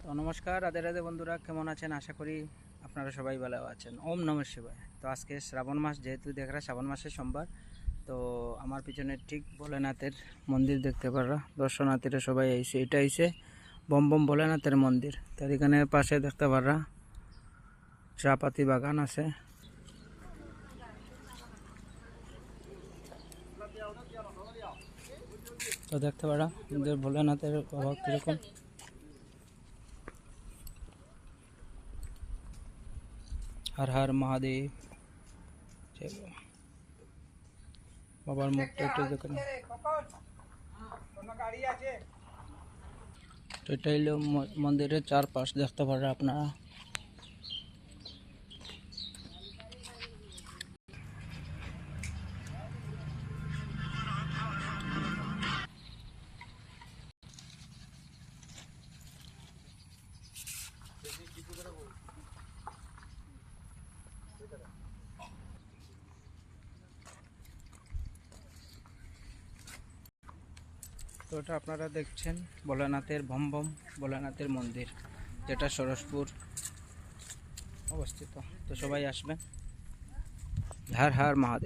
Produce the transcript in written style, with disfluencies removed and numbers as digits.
তো নমস্কার, রাধে রাধে বন্ধুরা, কেমন আছেন? আশা করি আপনারা সবাই ভালো আছেন। ওম নমঃ শিবায়। তো আজকে শ্রাবণ মাস, যেহেতু দেখরা শ্রাবণ মাসের সোমবার, তো আমার পিছনে ঠিক ভোলেনাথের মন্দির দেখতে পারা, দর্শনার্থীরা সবাই আইছে। এটা আইছে বম বম ভোলেনাথের মন্দির। তার এখানে পাশে দেখতে পারা চাপাতি বাগান আছে। তো দেখতে পারা ভোলেনাথের বাবা কিরকম। হর হর মহাদেব। বাবার মুখটা একটু দেখুন। তো এটা হইল মন্দিরের চারপাশ দেখতে পারা আপনারা। তো এটা আপনারা দেখছেন ভোলানাথের ভমভম ভোলানাথের মন্দির, যেটা সরসপুর অবস্থিত। তো সবাই আসবেন। হর হর মহাদেব।